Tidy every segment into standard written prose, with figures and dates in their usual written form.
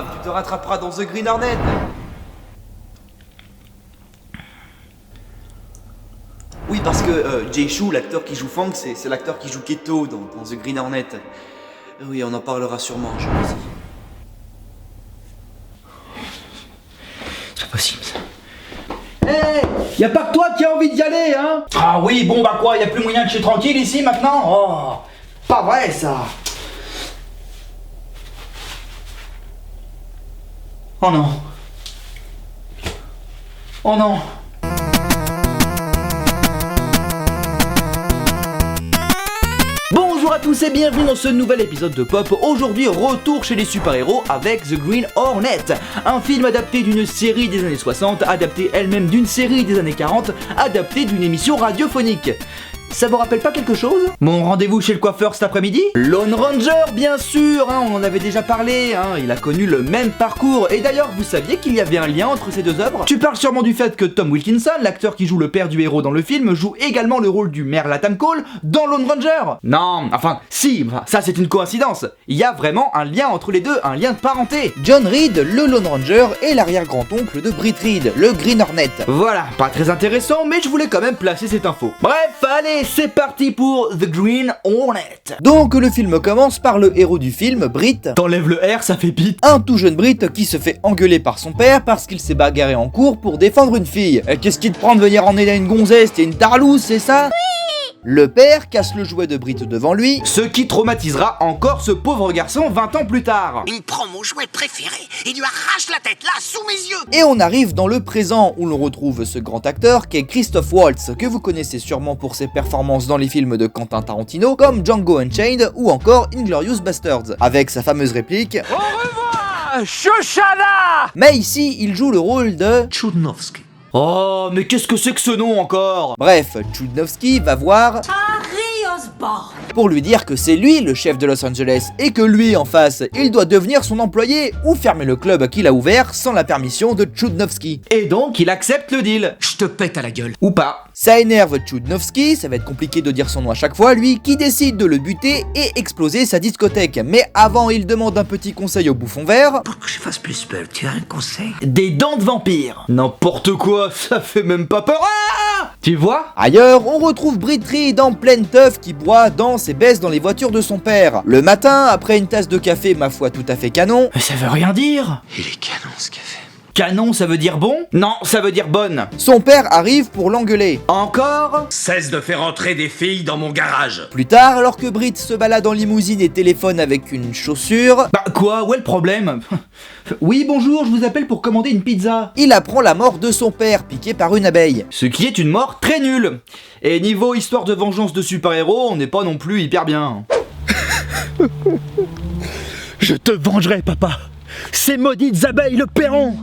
grave, tu te rattraperas dans The Green Hornet. Oui, parce que Jay Chou, l'acteur qui joue Fang, c'est l'acteur qui joue Keto dans The Green Hornet. Oui, on en parlera sûrement, je pense. C'est pas possible ça. Hé, y a pas que toi qui a envie d'y aller, hein? Ah oui, bon bah quoi, y a plus moyen de chez tranquille ici maintenant? Oh, Pas vrai, ça. oh non. Oh non. Bonjour à tous et bienvenue dans ce nouvel épisode de Pop. Aujourd'hui, retour chez les super-héros avec The Green Hornet, un film adapté d'une série des années 60, adapté elle-même d'une série des années 40, adapté d'une émission radiophonique. Ça vous rappelle pas quelque chose? Mon rendez-vous chez le coiffeur cet après-midi? Lone Ranger, bien sûr, hein, on en avait déjà parlé, hein, il a connu le même parcours. Et d'ailleurs, vous saviez qu'il y avait un lien entre ces deux œuvres? Tu parles sûrement du fait que Tom Wilkinson, l'acteur qui joue le père du héros dans le film, joue également le rôle du maire Latham Cole dans Lone Ranger. Non, enfin, si, ça c'est une coïncidence. Il y a vraiment un lien entre les deux, un lien de parenté. John Reed, le Lone Ranger, est l'arrière-grand-oncle de Britt Reed, le Green Hornet. Voilà, pas très intéressant, mais je voulais quand même placer cette info. Bref, allez, c'est parti pour The Green Hornet. Donc le film commence par le héros du film, Britt. T'enlèves le R, ça fait pite. Un tout jeune Britt qui se fait engueuler par son père parce qu'il s'est bagarré en cours pour défendre une fille. Qu'est-ce qui te prend de venir en aider à une gonzesse? T'es une tarlouse, c'est ça? Oui. Le père casse le jouet de Britt devant lui, ce qui traumatisera encore ce pauvre garçon 20 ans plus tard. Il prend mon jouet préféré et lui arrache la tête là, sous mes yeux. Et on arrive dans le présent où l'on retrouve ce grand acteur qui est Christoph Waltz, que vous connaissez sûrement pour ses performances dans les films de Quentin Tarantino comme Django Unchained ou encore Inglourious Basterds, avec sa fameuse réplique « Au revoir, Shoshana !» Mais ici, il joue le rôle de Chudnovsky. Oh, mais qu'est-ce que c'est que ce nom encore? Bref, Chudnovsky va voir Harry Osborn. pour lui dire que c'est lui le chef de Los Angeles et que lui, en face, il doit devenir son employé ou fermer le club qu'il a ouvert sans la permission de Chudnovsky. Et donc, il accepte le deal. Je te pète à la gueule. Ou pas. Ça énerve Chudnovsky, ça va être compliqué de dire son nom à chaque fois, lui, qui décide de le buter et exploser sa discothèque. Mais avant, il demande un petit conseil au bouffon vert. Pour que je fasse plus peur, tu as un conseil? Des dents de vampire. N'importe quoi, ça fait même pas peur. Ah, tu vois? Ailleurs, on retrouve Britt Reed en pleine teuf qui boit, danse et baisse dans les voitures de son père. Le matin, après une tasse de café, ma foi tout à fait canon. Mais ça veut rien dire. Il est canon ce café. Canon, ça veut dire bon? Non, ça veut dire bonne. Son père arrive pour l'engueuler. Encore? Cesse de faire entrer des filles dans mon garage. Plus tard, alors que Britt se balade en limousine et téléphone avec une chaussure... Bah quoi, où est le problème? Oui, bonjour, je vous appelle pour commander une pizza. Il apprend la mort de son père, piqué par une abeille. Ce qui est une mort très nulle. Et niveau histoire de vengeance de super-héros, on n'est pas non plus hyper bien. Je te vengerai, papa. Ces maudites abeilles le paieront.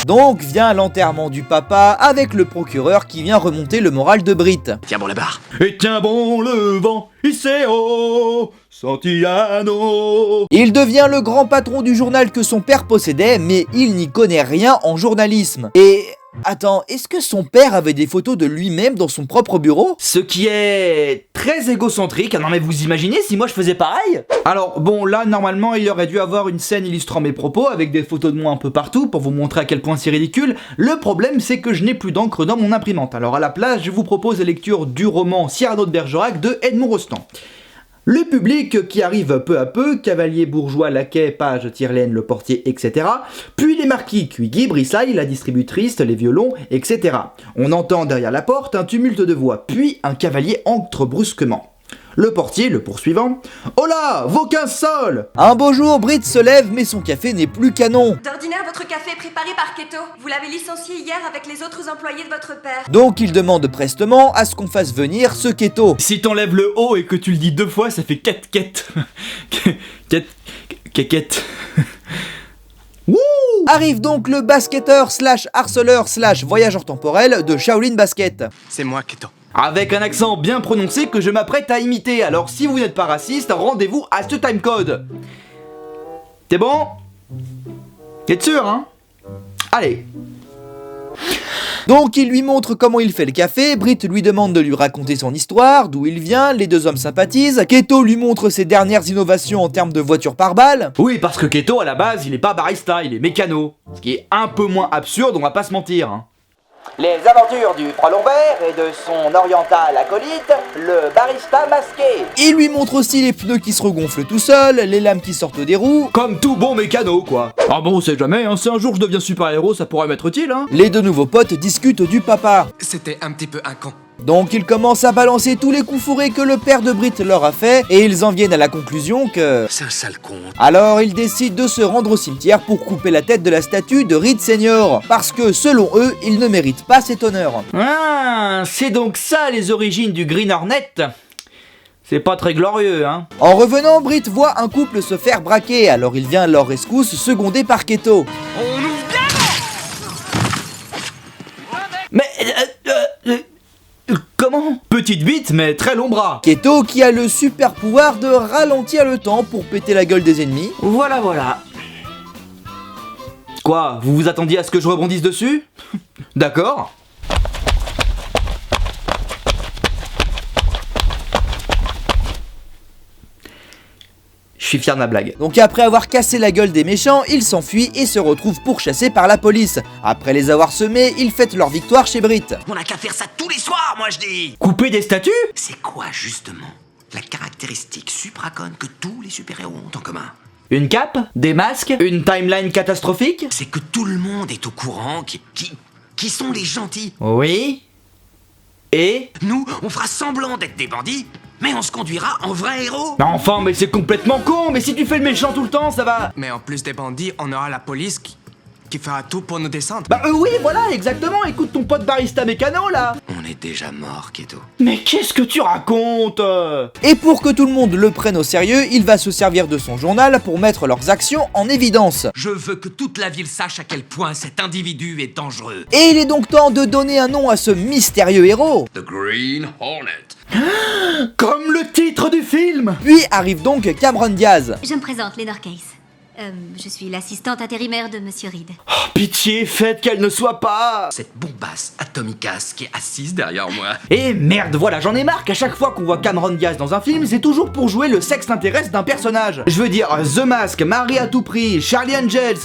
Donc vient l'enterrement du papa avec le procureur qui vient remonter le moral de Britt. Tiens bon la barre. Et tiens bon le vent, Iseo, Santillano. Il devient le grand patron du journal que son père possédait, mais il n'y connaît rien en journalisme. Et... attends, est-ce que son père avait des photos de lui-même dans son propre bureau? Ce qui est très égocentrique. Non mais vous imaginez si moi je faisais pareil? Alors bon, là normalement il aurait dû avoir une scène illustrant mes propos avec des photos de moi un peu partout pour vous montrer à quel point c'est ridicule. Le problème c'est que je n'ai plus d'encre dans mon imprimante. Alors à la place je vous propose la lecture du roman Cyrano de Bergerac de Edmond Rostand. Le public qui arrive peu à peu, cavalier, bourgeois, laquais, page, tire-laine, le portier, etc. Puis les marquis, Cuigui, Brissaille, la distributrice, les violons, etc. On entend derrière la porte un tumulte de voix, puis un cavalier entre brusquement. Le portier, le poursuivant. « Oh là, vos 15 sols !» Un beau jour, Brit se lève, mais son café n'est plus canon. D'ordinaire, votre café est préparé par Keto. Vous l'avez licencié hier avec les autres employés de votre père. Donc il demande prestement à ce qu'on fasse venir ce Keto. Si t'enlèves le O et que tu le dis 2 fois, ça fait quête. Quéquette. Wouh! Arrive donc le basketteur / harceleur / voyageur temporel de Shaolin Basket. C'est moi, Keto. Avec un accent bien prononcé que je m'apprête à imiter, alors si vous n'êtes pas raciste, rendez-vous à ce timecode. T'es bon? T'es sûr, hein? Allez. Donc il lui montre comment il fait le café, Brit lui demande de lui raconter son histoire, d'où il vient, les deux hommes sympathisent, Keto lui montre ses dernières innovations en termes de voitures par balle. Oui, parce que Keto à la base il est pas barista, il est mécano, ce qui est un peu moins absurde, on va pas se mentir, hein. Les aventures du Froid Lombert et de son oriental acolyte, le barista masqué. Il lui montre aussi les pneus qui se regonflent tout seuls, les lames qui sortent des roues. Comme tout bon mécano, quoi. Ah bon, on sait jamais, hein, si un jour je deviens super-héros, ça pourrait m'être utile, hein. Les deux nouveaux potes discutent du papa. C'était un petit peu un con. Donc ils commencent à balancer tous les coups fourrés que le père de Brit leur a fait, et ils en viennent à la conclusion que... C'est un sale con. Alors ils décident de se rendre au cimetière pour couper la tête de la statue de Reed Senior, parce que selon eux, il ne mérite pas cet honneur. Ah, c'est donc ça les origines du Green Hornet. C'est pas très glorieux, hein. En revenant, Brit voit un couple se faire braquer, alors il vient à leur rescousse, secondé par Keto. On ouvre bien. Mais... comment? Petite bite mais très long bras. Keto qui a le super pouvoir de ralentir le temps pour péter la gueule des ennemis. Voilà. Quoi? Vous vous attendiez à ce que je rebondisse dessus? D'accord. Je suis fier de ma blague. Donc après avoir cassé la gueule des méchants, ils s'enfuient et se retrouvent pourchassés par la police. Après les avoir semés, ils fêtent leur victoire chez Brit. On n'a qu'à faire ça tous les soirs, moi je dis. Couper des statues? C'est quoi justement la caractéristique supracone que tous les super-héros ont en commun? Une cape? Des masques? Une timeline catastrophique? C'est que tout le monde est au courant qui sont les gentils. Oui. Et? Nous, on fera semblant d'être des bandits, mais on se conduira en vrai héros. Enfin, mais c'est complètement con. Mais si tu fais le méchant tout le temps, ça va. Mais en plus des bandits, on aura la police qui fera tout pour nous descendre. Bah oui, voilà, exactement. Écoute ton pote barista mécano, là. On est déjà mort, Keto. Mais qu'est-ce que tu racontes? Et pour que tout le monde le prenne au sérieux, il va se servir de son journal pour mettre leurs actions en évidence. Je veux que toute la ville sache à quel point cet individu est dangereux. Et il est donc temps de donner un nom à ce mystérieux héros. The Green Hornet. Comme le titre du film. Puis arrive donc Cameron Diaz. Je me présente, Lenore Case. Je suis l'assistante intérimaire de Monsieur Reed. Oh, pitié, faites qu'elle ne soit pas... Cette bombasse atomicace qui est assise derrière moi. Et merde, voilà, j'en ai marre qu'à chaque fois qu'on voit Cameron Diaz dans un film, c'est toujours pour jouer le sexe intéresse d'un personnage. Je veux dire, The Mask, Marie à tout prix, Charlie Angels,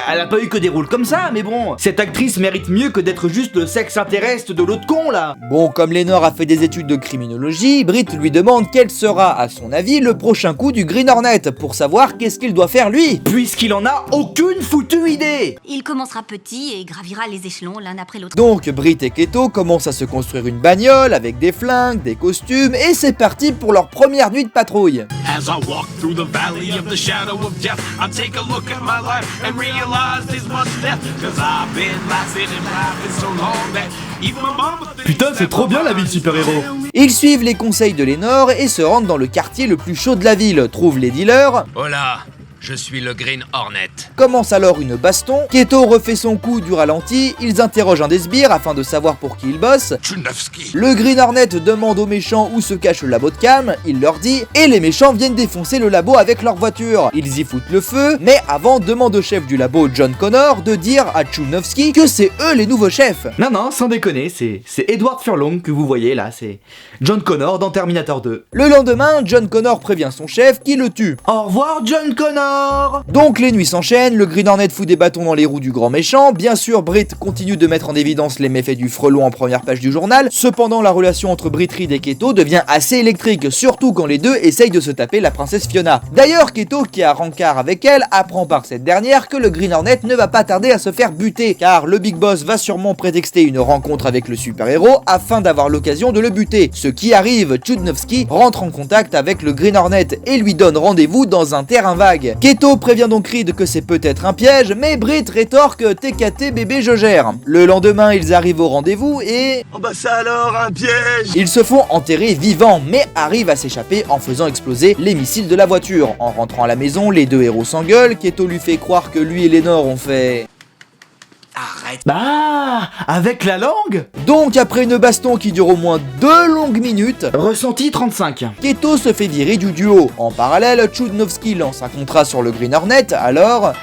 elle a pas eu que des rôles comme ça, mais bon, cette actrice mérite mieux que d'être juste le sexe intéresse de l'autre con, là. Bon, comme Lenore a fait des études de criminologie, Brit lui demande quel sera, à son avis, le prochain coup du Green Hornet, pour savoir qu'est-ce qu'il doit faire lui. Puisqu'il en a aucune foutue idée. Il commencera petit et gravira les échelons l'un après l'autre. Donc Brit et Keto commencent à se construire une bagnole avec des flingues, des costumes, et c'est parti pour leur première nuit de patrouille. As I walk through the valley of the shadow of death, I take a look at my life and realize there's much death. Cause I've been lasting and laughing so long that even my mama thinks. Putain, c'est trop bien la vie de super-héros. Ils suivent les conseils de Lenore et se rendent dans le quartier le plus chaud de la ville, trouvent les dealers. Hola, je suis le Green Hornet. Commence alors une baston, Keto refait son coup du ralenti, ils interrogent un des sbires afin de savoir pour qui il bosse. Chudovsky. Le Green Hornet demande aux méchants où se cache le labo de Cam, il leur dit, et les méchants viennent défoncer le labo avec leur voiture. Ils y foutent le feu, mais avant demande au chef du labo, John Connor, de dire à Chudovsky que c'est eux les nouveaux chefs. Non, sans déconner, c'est Edward Furlong que vous voyez là, c'est John Connor dans Terminator 2. Le lendemain, John Connor prévient son chef qui le tue. Au revoir John Connor. Lénore. Donc les nuits s'enchaînent, le Green Hornet fout des bâtons dans les roues du grand méchant, bien sûr Britt continue de mettre en évidence les méfaits du frelon en première page du journal, cependant la relation entre Britt Reed et Keto devient assez électrique, surtout quand les deux essayent de se taper la princesse Fiona. D'ailleurs Keto, qui a rencard avec elle, apprend par cette dernière que le Green Hornet ne va pas tarder à se faire buter, car le Big Boss va sûrement prétexter une rencontre avec le super-héros afin d'avoir l'occasion de le buter. Ce qui arrive, Chudnovsky rentre en contact avec le Green Hornet et lui donne rendez-vous dans un terrain vague. Keto prévient donc Reed que c'est peut-être un piège, mais Britt rétorque « TKT bébé je gère ». Le lendemain, ils arrivent au rendez-vous et... Oh bah ça alors, un piège! Ils se font enterrer vivants, mais arrivent à s'échapper en faisant exploser les missiles de la voiture. En rentrant à la maison, les deux héros s'engueulent, Keto lui fait croire que lui et Lénore ont fait... Arrête. Bah, avec la langue. Donc après une baston qui dure au moins 2 longues minutes, Ressenti 35. Keto se fait virer du duo. En parallèle, Chudnovsky lance un contrat sur le Green Hornet, alors...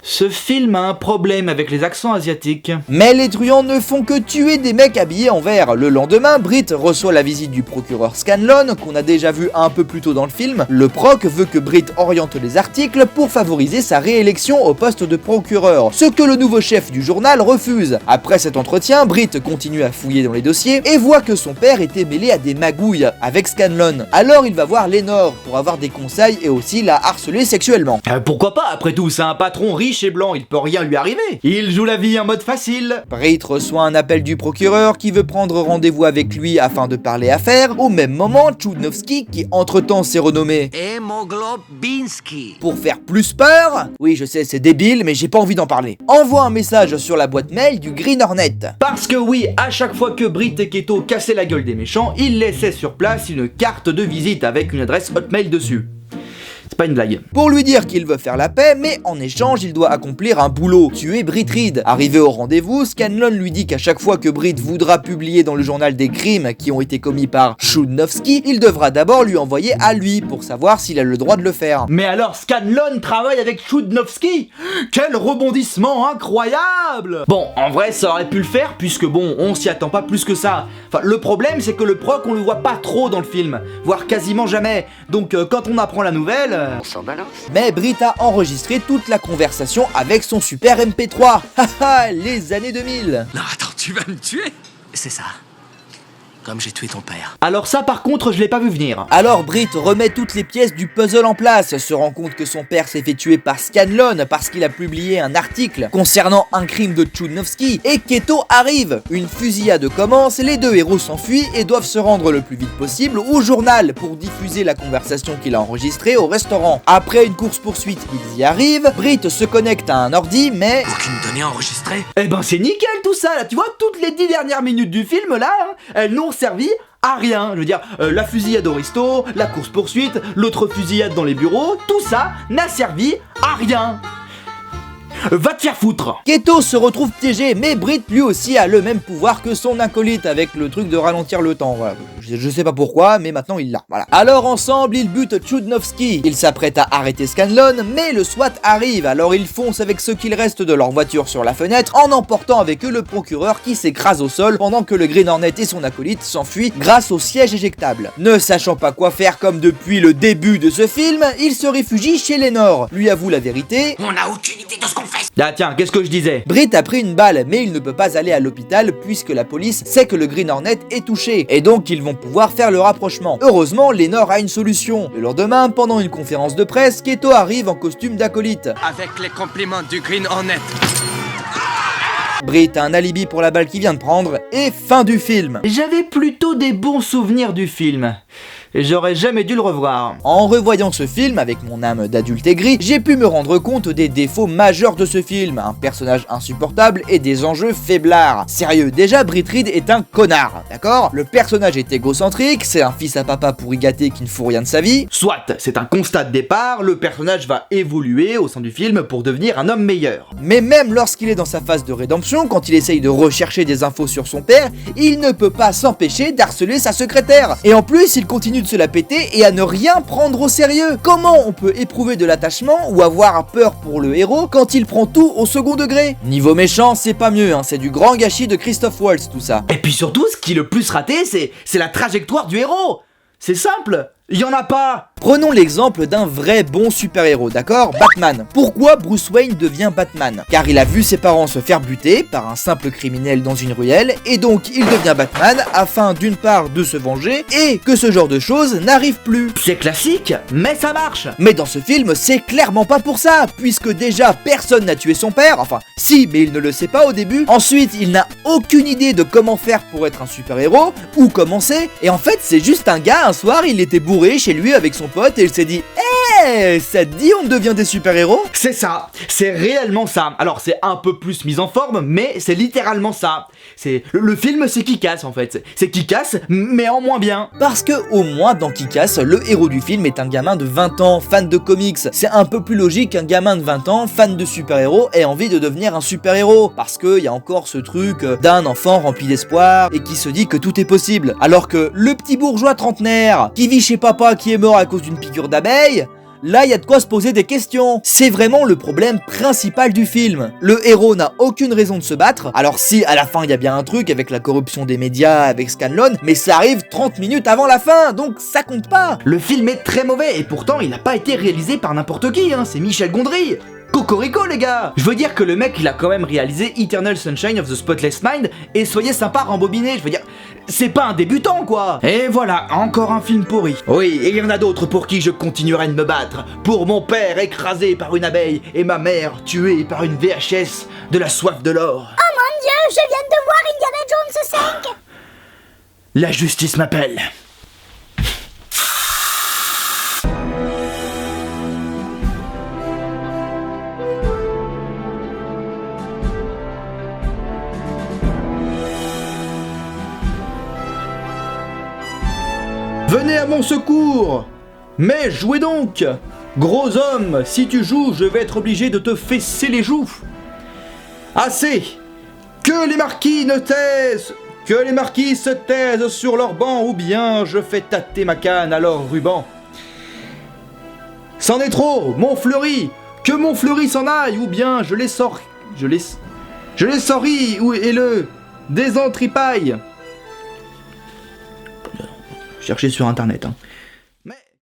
Ce film a un problème avec les accents asiatiques. Mais les truands ne font que tuer des mecs habillés en vert. Le lendemain, Britt reçoit la visite du procureur Scanlon, qu'on a déjà vu un peu plus tôt dans le film. Le proc veut que Britt oriente les articles pour favoriser sa réélection au poste de procureur, ce que le nouveau chef du journal refuse. Après cet entretien, Britt continue à fouiller dans les dossiers et voit que son père était mêlé à des magouilles avec Scanlon. Alors il va voir Lénore pour avoir des conseils et aussi la harceler sexuellement. Pourquoi pas, après tout, c'est un patron riche et blanc, il peut rien lui arriver. Il joue la vie en mode facile. Britt reçoit un appel du procureur qui veut prendre rendez-vous avec lui afin de parler affaires. Au même moment, Chudnovsky, qui entre-temps s'est renommé Hemoglobinski. pour faire plus peur, oui je sais c'est débile mais j'ai pas envie d'en parler, envoie un message sur la boîte mail du Green Hornet. Parce que oui, à chaque fois que Britt et Keto cassaient la gueule des méchants, ils laissaient sur place une carte de visite avec une adresse hotmail dessus. C'est pas une blague. Pour lui dire qu'il veut faire la paix, mais en échange, il doit accomplir un boulot, tuer Britt Reed. Arrivé au rendez-vous, Scanlon lui dit qu'à chaque fois que Britt voudra publier dans le journal des crimes qui ont été commis par Chudnovsky, il devra d'abord lui envoyer à lui pour savoir s'il a le droit de le faire. Mais alors Scanlon travaille avec Chudnovsky? Quel rebondissement incroyable! Bon, en vrai ça aurait pu le faire puisque bon, on s'y attend pas plus que ça. Enfin, le problème c'est que le proc on le voit pas trop dans le film, voire quasiment jamais. Donc quand on apprend la nouvelle... On s'en balance. Mais Britt a enregistré toute la conversation avec son super MP3. Haha, les années 2000. Non, attends, tu vas me tuer? C'est ça. Comme j'ai tué ton père. Alors ça par contre je l'ai pas vu venir. Alors Britt remet toutes les pièces du puzzle en place, se rend compte que son père s'est fait tuer par Scanlon parce qu'il a publié un article concernant un crime de Chudnovsky, et Keto arrive. Une fusillade commence, les deux héros s'enfuient et doivent se rendre le plus vite possible au journal pour diffuser la conversation qu'il a enregistrée au restaurant. Après une course-poursuite, ils y arrivent, Britt se connecte à un ordi mais... Aucune donnée enregistrée. Eh ben c'est nickel tout ça là, tu vois, toutes les 10 dernières minutes du film là, hein, elles n'ont servi à rien. Je veux dire, la fusillade au resto, la course-poursuite, l'autre fusillade dans les bureaux, tout ça n'a servi à rien. Va te faire foutre. Keto se retrouve piégé, mais Britt lui aussi a le même pouvoir que son acolyte avec le truc de ralentir le temps. Voilà. Je sais pas pourquoi, mais maintenant il l'a. Voilà. Alors ensemble, ils butent Chudnovsky. Ils s'apprêtent à arrêter Scanlon, mais le SWAT arrive. Alors ils foncent avec ce qu'il reste de leur voiture sur la fenêtre, en emportant avec eux le procureur qui s'écrase au sol pendant que le Green Hornet et son acolyte s'enfuient grâce au siège éjectable. Ne sachant pas quoi faire comme depuis le début de ce film, il se réfugie chez Lénore. Lui avoue la vérité. On n'a aucune idée de ce qu'on fait. Ah tiens, qu'est-ce que je disais? Britt a pris une balle, mais il ne peut pas aller à l'hôpital puisque la police sait que le Green Hornet est touché, et donc ils vont pouvoir faire le rapprochement. Heureusement, Lénore a une solution. Le lendemain, pendant une conférence de presse, Keto arrive en costume d'acolyte. Avec les compliments du Green Hornet. Britt a un alibi pour la balle qu'il vient de prendre, et fin du film. J'avais plutôt des bons souvenirs du film. Et j'aurais jamais dû le revoir. En revoyant ce film avec mon âme d'adulte aigri, j'ai pu me rendre compte des défauts majeurs de ce film, un personnage insupportable et des enjeux faiblards. Sérieux, déjà Britt Reed est un connard, d'accord? Le personnage est égocentrique, c'est un fils à papa pourri gâté qui ne fout rien de sa vie. Soit, c'est un constat de départ, le personnage va évoluer au sein du film pour devenir un homme meilleur. Mais même lorsqu'il est dans sa phase de rédemption, quand il essaye de rechercher des infos sur son père, il ne peut pas s'empêcher d'harceler sa secrétaire. Et en plus, il continue de se la péter et à ne rien prendre au sérieux. Comment on peut éprouver de l'attachement ou avoir peur pour le héros quand il prend tout au second degré? Niveau méchant, c'est pas mieux, hein, c'est du grand gâchis de Christophe Waltz tout ça. Et puis surtout, ce qui est le plus raté, c'est la trajectoire du héros. C'est simple. Il y en a pas. Prenons l'exemple d'un vrai bon super-héros, d'accord? Batman. Pourquoi Bruce Wayne devient Batman? Car il a vu ses parents se faire buter par un simple criminel dans une ruelle, et donc il devient Batman afin d'une part de se venger, et que ce genre de choses n'arrive plus. C'est classique, mais ça marche. Mais dans ce film, c'est clairement pas pour ça, puisque déjà personne n'a tué son père, enfin si, mais il ne le sait pas au début. Ensuite, il n'a aucune idée de comment faire pour être un super-héros, ou commencer, et en fait c'est juste un gars, un soir il était bourré chez lui avec son pote et il s'est dit hey, ça te dit on devient des super-héros? C'est ça, c'est réellement ça. Alors c'est un peu plus mis en forme, mais c'est littéralement ça. C'est le film, c'est Kick-Ass en fait. C'est Kick-Ass, mais en moins bien. Parce que au moins dans Kick-Ass, le héros du film est un gamin de 20 ans, fan de comics. C'est un peu plus logique qu'un gamin de 20 ans, fan de super-héros, ait envie de devenir un super-héros. Parce qu'il y a encore ce truc d'un enfant rempli d'espoir et qui se dit que tout est possible. Alors que le petit bourgeois trentenaire qui vit chez papa qui est mort à cause d'une piqûre d'abeille, là, il y a de quoi se poser des questions. C'est vraiment le problème principal du film. Le héros n'a aucune raison de se battre. Alors si, à la fin, il y a bien un truc avec la corruption des médias, avec Scanlon, mais ça arrive 30 minutes avant la fin, donc ça compte pas. Le film est très mauvais, et pourtant, il n'a pas été réalisé par n'importe qui, hein. C'est Michel Gondry. Cocorico les gars! Je veux dire que le mec il a quand même réalisé Eternal Sunshine of the Spotless Mind et soyez sympa rembobiné, je veux dire, c'est pas un débutant quoi! Et voilà, encore un film pourri. Oui, et il y en a d'autres pour qui je continuerai de me battre. Pour mon père écrasé par une abeille et ma mère tuée par une VHS de la soif de l'or. Oh mon Dieu, je viens de voir Indiana Jones 5! La justice m'appelle. Venez à mon secours! Mais jouez donc! Gros homme, si tu joues, je vais être obligé de te fesser les joues! Assez! Que les marquis ne taisent! Que les marquis se taisent sur leur banc, ou bien je fais tâter ma canne à leur ruban! C'en est trop! Mon fleuri! Que mon fleuri s'en aille, ou bien je les sors... Je les sorris, et le... désentripaille! Cherchez sur internet, hein.